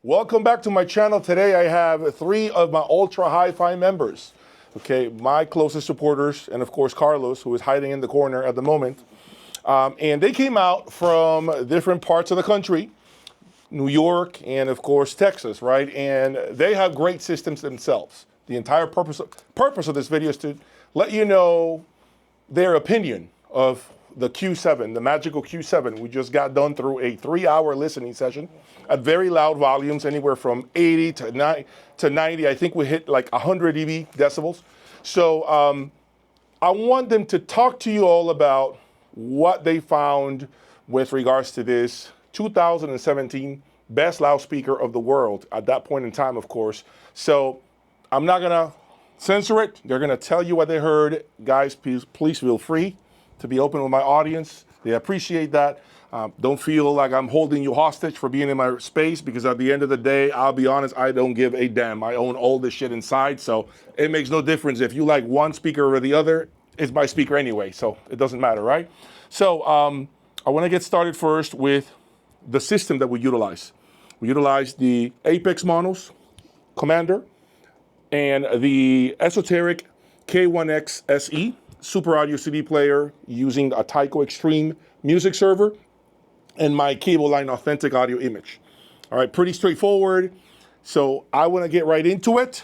Welcome back to my channel. Today I have 3 of my ultra hi-fi members. Okay, my closest supporters, and of course Carlos, who is hiding in the corner at the moment. And they came out from different parts of the country, New York and of course Texas, right? And they have great systems themselves. The entire purpose of this video is to let you know their opinion of the Q7, the Magico Q7. We just got done through a 3-hour listening session at very loud volumes, anywhere from 80 to 90. I think we hit like 100 dB decibels. So I want them to talk to you all about what they found with regards to this 2017 best loudspeaker of the world at that point in time, of course. So I'm not gonna censor it. They're gonna tell you what they heard. Guys, please feel free to be open with my audience. They appreciate that. Don't feel like I'm holding you hostage for being in my space, because at the end of the day, I'll be honest, I don't give a damn. I own all this shit inside, so it makes no difference. If you like one speaker or the other, it's my speaker anyway, so it doesn't matter, right? So I wanna get started first with the system that we utilize. We utilize the Apex Monos Commander and the Esoteric K1X SE Super Audio CD player using a Tyco Extreme music server and my cable line authentic audio image. All right, pretty straightforward. So I want to get right into it.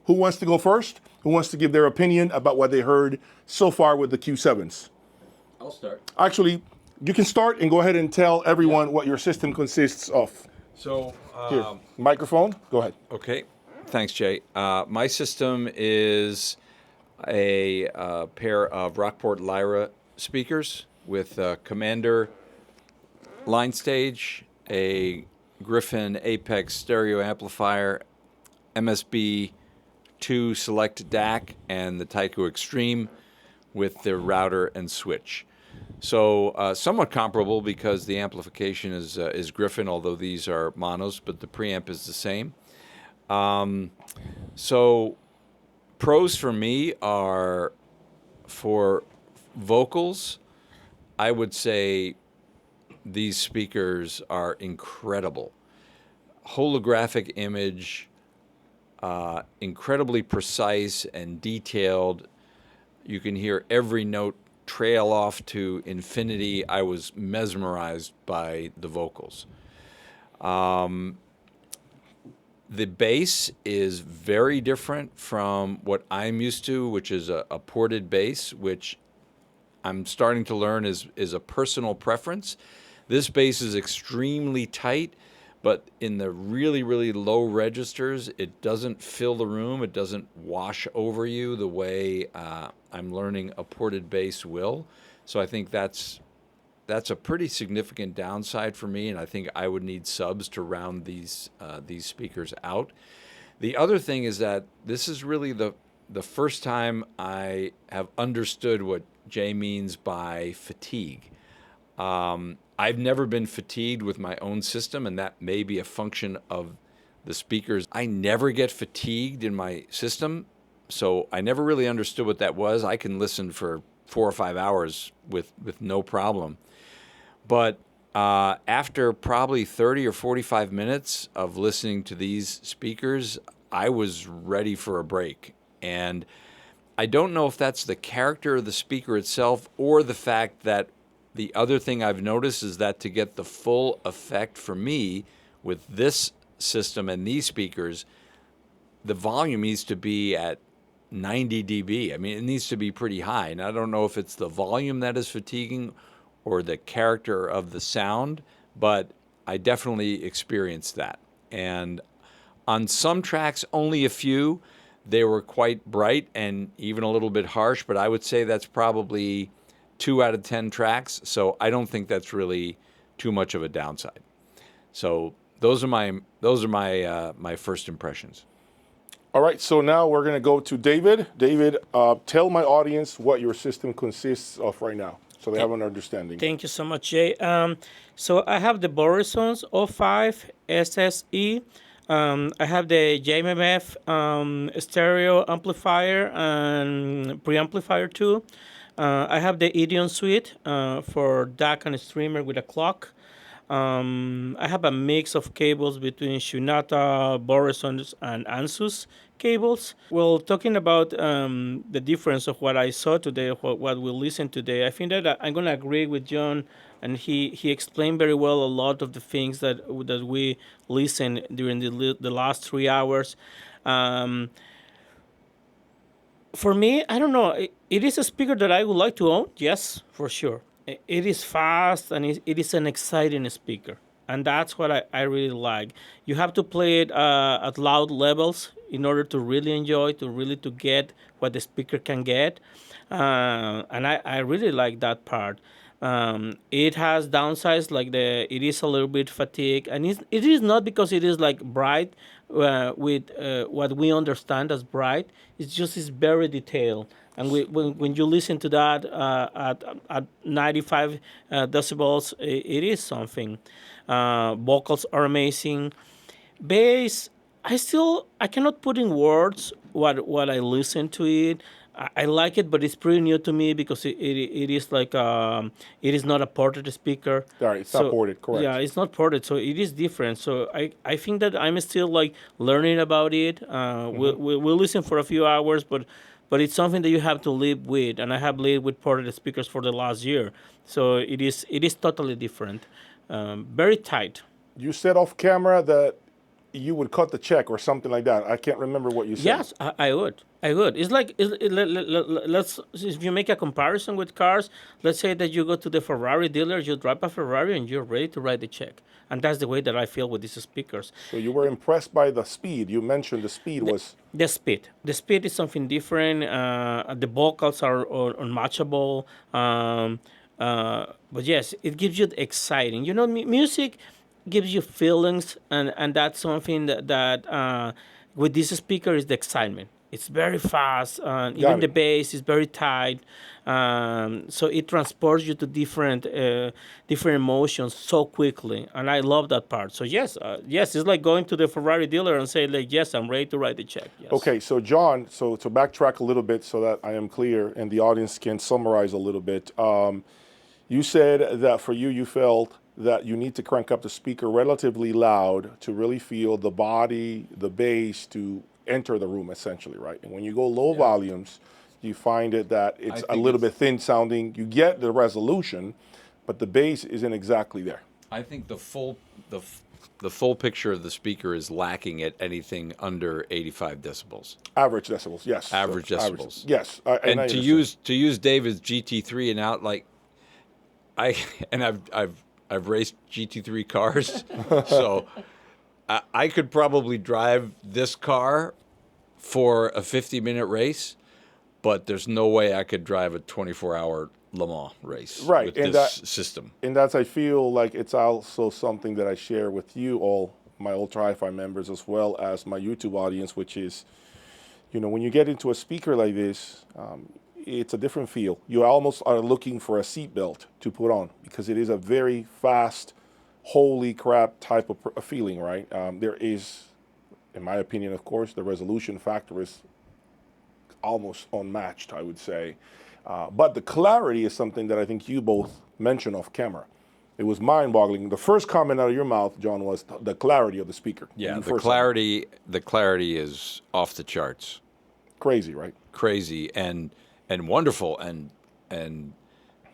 Who wants to go first? Who wants to give their opinion about what they heard so far with the Q7s? I'll start. Actually, you can start and go ahead and tell everyone what your system consists of. So, Here, microphone, go ahead. okay. Thanks, Jay. My system is a pair of Rockport Lyra speakers with a Commander line stage, a Griffin Apex stereo amplifier, MSB 2 Select DAC, and the Tyco Extreme with the router and switch. So somewhat comparable because the amplification is Griffin, although these are monos, but the preamp is the same. So pros for me are, for vocals, I would say these speakers are incredible. Holographic image, incredibly precise and detailed. You can hear every note trail off to infinity. I was mesmerized by the vocals. The bass is very different from what I'm used to, which is a ported bass, which I'm starting to learn is a personal preference. This bass is extremely tight, but in the really, really low registers, it doesn't fill the room. It doesn't wash over you the way I'm learning a ported bass will. So I think that's a pretty significant downside for me, and I think I would need subs to round these speakers out. The other thing is that this is really the first time I have understood what Jay means by fatigue. I've never been fatigued with my own system, and that may be a function of the speakers. I never get fatigued in my system, so I never really understood what that was. I can listen for 4 or 5 hours with no problem. But after probably 30 or 45 minutes of listening to these speakers, I was ready for a break. And I don't know if that's the character of the speaker itself or the fact that the other thing I've noticed is that to get the full effect for me with this system and these speakers, the volume needs to be at 90 dB. I mean, it needs to be pretty high. And I don't know if it's the volume that is fatiguing or the character of the sound, but I definitely experienced that. And on some tracks, only a few, they were quite bright and even a little bit harsh, but I would say that's probably 2 out of 10 tracks, so I don't think that's really too much of a downside. So those are my first impressions. All right, so now we're gonna go to David. David, tell my audience what your system consists of right now, so they have an understanding. Thank you so much, Jay. So I have the Borisons 05 SSE. I have the JMMF stereo amplifier and preamplifier too. I have the Idiom Suite for DAC and streamer with a clock. I have a mix of cables between Shunata, Borisons, and Ansus cables. Well, talking about the difference of what I saw today, what we listened today, I think that I'm going to agree with John, and he explained very well a lot of the things that we listened during the last 3 hours. Um, for me, I don't know. It is a speaker that I would like to own. Yes, for sure. It is fast and it is an exciting speaker, and that's what I really like. You have to play it at loud levels in order to really enjoy, to get what the speaker can get, and I really like that part. It has downsides like it is a little bit fatigued, and it is not because it is like bright with what we understand as bright. It's very detailed, and when you listen to that at 95 decibels, it is something. Vocals are amazing. Bass, I cannot put in words what I listen to it. I like it, but it's pretty new to me because it is like it is not a ported speaker. All right, it's not ported, correct. Yeah, it's not ported, so it is different. So I think that I'm still like learning about it. We'll listen for a few hours, but it's something that you have to live with, and I have lived with ported speakers for the last year, so it is totally different. Very tight. You said off camera that you would cut the check or something like that. I can't remember what you said. Yes, I would. I would. It's like let's if you make a comparison with cars. Let's say that you go to the Ferrari dealer, you drive a Ferrari, and you're ready to write the check. And that's the way that I feel with these speakers. So you were impressed by the speed. You mentioned the speed was... The speed. The speed is something different. The vocals are unmatchable. But yes, it gives you the exciting. You know, music gives you feelings, and that's something that with this speaker is the excitement. It's very fast. Even the bass is very tight. So it transports you to different emotions so quickly, and I love that part. So yes, it's like going to the Ferrari dealer and say like, yes, I'm ready to write the check. Yes. Okay, so John, so to backtrack a little bit so that I am clear and the audience can summarize a little bit. You said that for you, you felt that you need to crank up the speaker relatively loud to really feel the body, the bass to enter the room, essentially, right? And when you go low volumes, you find it that it's a little bit thin sounding. You get the resolution, but the bass isn't exactly there. I think the full picture of the speaker is lacking at anything under 85 decibels. Average decibels, yes. Average decibels. Yes. And to use David's GT3 and out, like I've raced GT3 cars, so I could probably drive this car for a 50-minute race, but there's no way I could drive a 24-hour Le Mans race with this system. And that's, I feel like it's also something that I share with you all, my Ultra Hi-Fi members, as well as my YouTube audience, which is, you know, when you get into a speaker like this, it's a different feel. You almost are looking for a seatbelt to put on because it is a very fast, holy crap type of feeling, right? There is, in my opinion, of course, the resolution factor is almost unmatched, I would say. But the clarity is something that I think you both mentioned off camera. It was mind-boggling. The first comment out of your mouth, John, was the clarity of the speaker. Yeah, the clarity is off the charts. Crazy, right? Crazy and wonderful and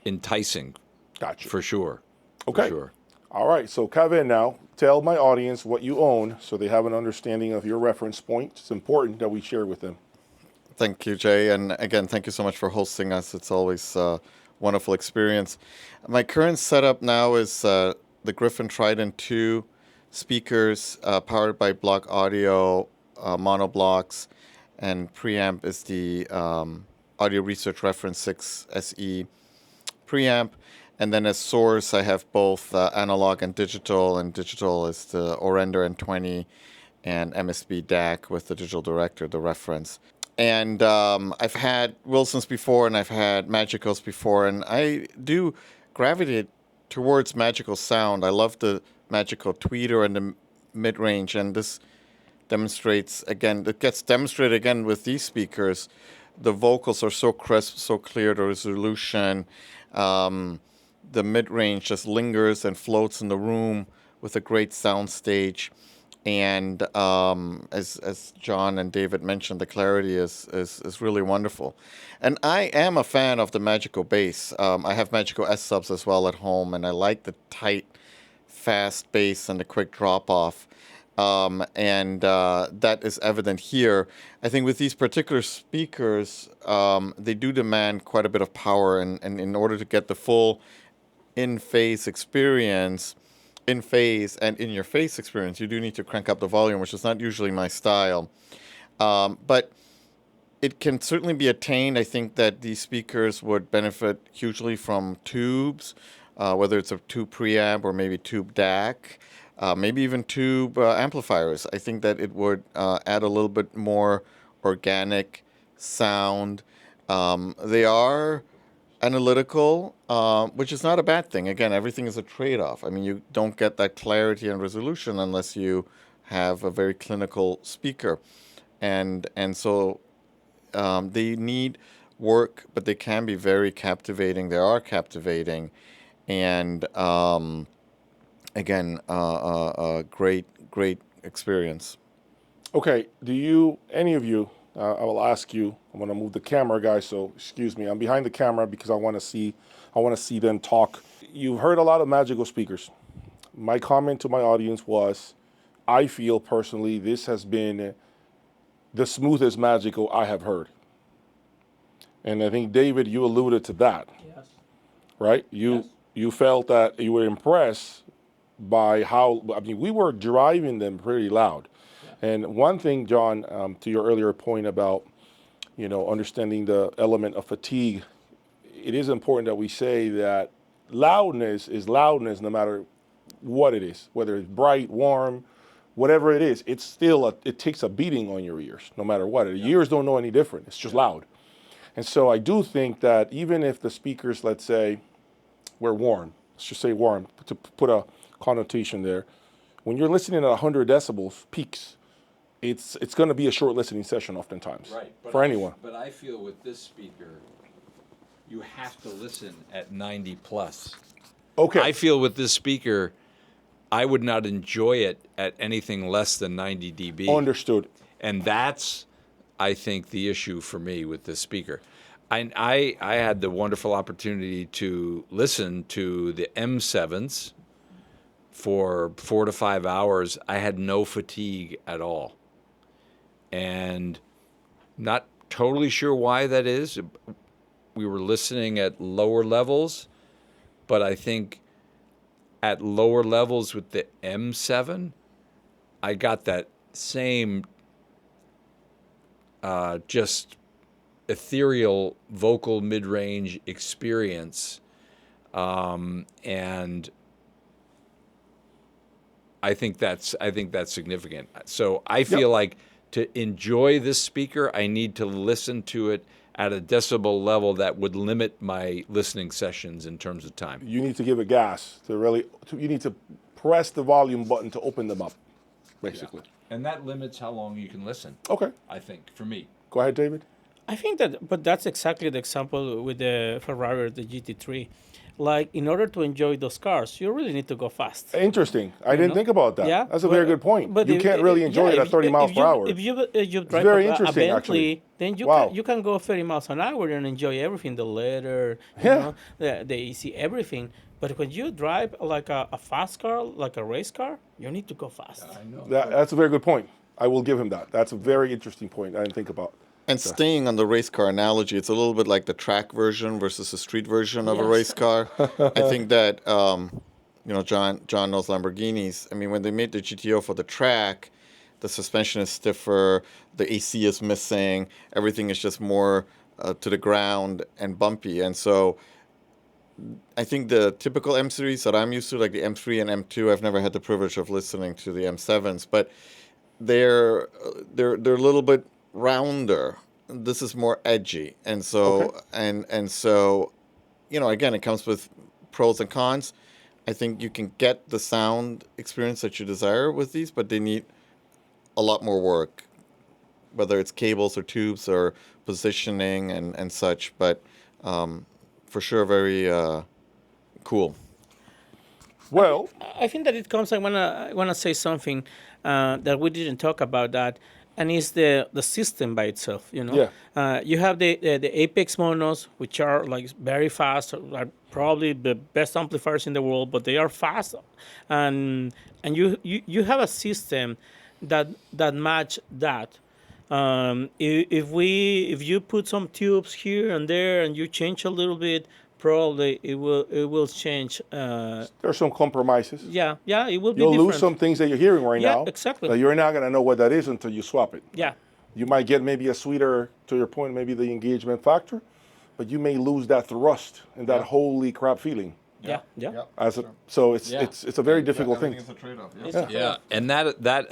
enticing. Gotcha. For sure. Okay. For sure. All right, so Cavin, now tell my audience what you own so they have an understanding of your reference point. It's important that we share with them. Thank you, Jay. And again, thank you so much for hosting us. It's always a wonderful experience. My current setup now is the Griffin Trident 2 speakers powered by Block Audio monoblocks, and preamp is the Audio Research Reference 6 SE preamp. And then as source, I have both analog and digital is the Orender N20 and MSB DAC with the digital director, the reference. And I've had Wilsons before, and I've had Magicos before, and I do gravitate towards Magical sound. I love the Magical tweeter and the mid-range, and this demonstrates, again, it gets demonstrated again with these speakers. The vocals are so crisp, so clear, the resolution, the mid-range just lingers and floats in the room with a great sound stage. And as John and David mentioned, the clarity is really wonderful. And I am a fan of the Magico bass. I have Magico S subs as well at home, and I like the tight, fast bass and the quick drop-off. And that is evident here. I think with these particular speakers, they do demand quite a bit of power, and in order to get the full in-phase experience, in-phase and in-your-face experience, you do need to crank up the volume, which is not usually my style. But it can certainly be attained. I think that these speakers would benefit hugely from tubes, whether it's a tube preamp or maybe tube DAC, maybe even tube amplifiers. I think that it would add a little bit more organic sound. They are analytical, which is not a bad thing. Again, everything is a trade-off. I mean, you don't get that clarity and resolution unless you have a very clinical speaker. And so they need work, but they can be very captivating. They are captivating. And again, a great experience. Okay, any of you, I will ask you, I'm going to move the camera, guys, so excuse me. I'm behind the camera because I want to see them talk. You've heard a lot of Magico speakers. My comment to my audience was, I feel personally this has been the smoothest Magico I have heard. And I think, David, you alluded to that. Yes. Right? Yes. You felt that you were impressed by how, I mean, we were driving them pretty loud. And one thing, John, to your earlier point about, understanding the element of fatigue, it is important that we say that loudness is loudness no matter what it is, whether it's bright, warm, whatever it is. It's still, it takes a beating on your ears, no matter what. The ears don't know any different. It's just loud. And so I do think that even if the speakers, let's say, were warm, let's just say warm, to put a connotation there, when you're listening at 100 decibels, peaks, it's going to be a short listening session oftentimes, Right. for anyone. But I feel with this speaker, you have to listen at 90 plus. Okay. I feel with this speaker, I would not enjoy it at anything less than 90 dB. Understood. And that's, I think, the issue for me with this speaker. I had the wonderful opportunity to listen to the M7s for 4 to 5 hours. I had no fatigue at all. And not totally sure why that is. We were listening at lower levels, but I think at lower levels with the M7, I got that same just ethereal vocal mid-range experience, and I think that's significant. So I feel like to enjoy this speaker, I need to listen to it at a decibel level that would limit my listening sessions in terms of time. You need to give it gas you need to press the volume button to open them up, basically. And that limits how long you can listen. Okay. I think, for me. Go ahead, David. I think but that's exactly the example with the Ferrari or the GT3. Like, in order to enjoy those cars, you really need to go fast. Interesting. I didn't think about that. Yeah, That's a very good point. But You can't really enjoy it at 30 miles per hour. If you drive very a interesting, Bentley, actually. then Wow. you can go 30 miles an hour and enjoy everything, the leather, Yeah. the AC, everything. But when you drive like a fast car, like a race car, you need to go fast. I know. That's a very good point. I will give him that. That's a very interesting point I didn't think about. And staying on the race car analogy, it's a little bit like the track version versus the street version of a Yes. race car. I think that John knows Lamborghinis. I mean, when they made the GTO for the track, the suspension is stiffer, the AC is missing, everything is just more to the ground and bumpy. And so I think the typical M series that I'm used to, like the M3 and M2, I've never had the privilege of listening to the M7s, but they're a little bit rounder. This is more edgy, and so and so, again, it comes with pros and cons. I think you can get the sound experience that you desire with these, but they need a lot more work, whether it's cables or tubes or positioning and such. But for sure, very Cool. Well, I think that it comes. I wanna say something that we didn't talk about that, and it's the system by itself. You know, Yeah. you have the Apex monos, which are like very fast, are probably the best amplifiers in the world, but they are fast, and you have a system that match that. If you put some tubes here and there and you change a little bit, probably it will change. There are some compromises. Yeah, it will be You'll different. lose some things that you're hearing right Yeah, now. exactly. That you're not going to know what that is until you swap it. Yeah, You might get maybe a sweeter, to your point, maybe the engagement factor, but you may lose that thrust and that holy crap feeling. yeah. So it's a very difficult thing. It's a trade-off. Yeah, and that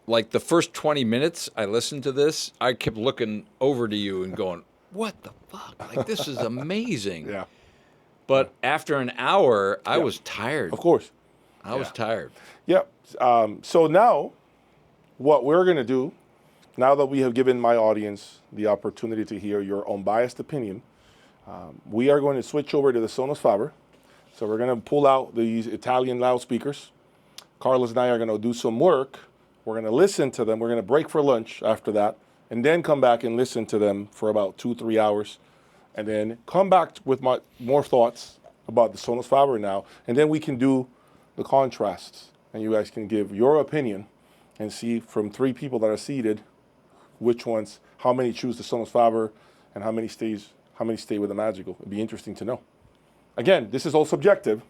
like the first 20 minutes I listened to this, I kept looking over to you and going, "What the fuck? Like this is amazing." Yeah, But after an hour, I was tired. of course. I was tired. Yeah. So now, what we're going to do, now that we have given my audience the opportunity to hear your unbiased opinion, we are going to switch over to the Sonos Faber. So we're going to pull out these Italian loudspeakers. Carlos and I are going to do some work. We're going to listen to them. We're going to break for lunch after that, and then come back and listen to them for about 2-3 hours, and then come back with more thoughts about the Sonos Faber now, and then we can do the contrasts, and you guys can give your opinion and see from 3 people that are seated which ones, how many choose the Sonos Faber, and how many stay with the Magico. It'd be interesting to know. Again, this is all subjective,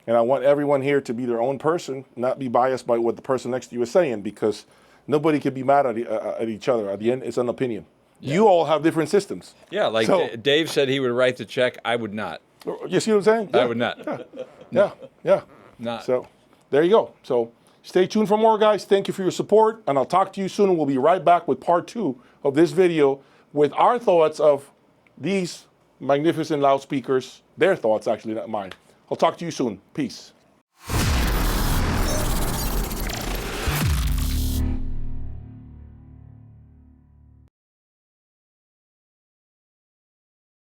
and I want everyone here to be their own person, not be biased by what the person next to you is saying, because nobody can be mad at each other. At the end, it's an opinion. Yeah. You all have different systems. Yeah, like So- Dave said he would write the check. I would not. You see what I'm saying? I would not. Yeah. Not. So there you go. So stay tuned for more, guys. Thank you for your support, and I'll talk to you soon. We'll be right back with part 2 of this video with our thoughts of these magnificent loudspeakers. Their thoughts, actually, not mine. I'll talk to you soon. Peace.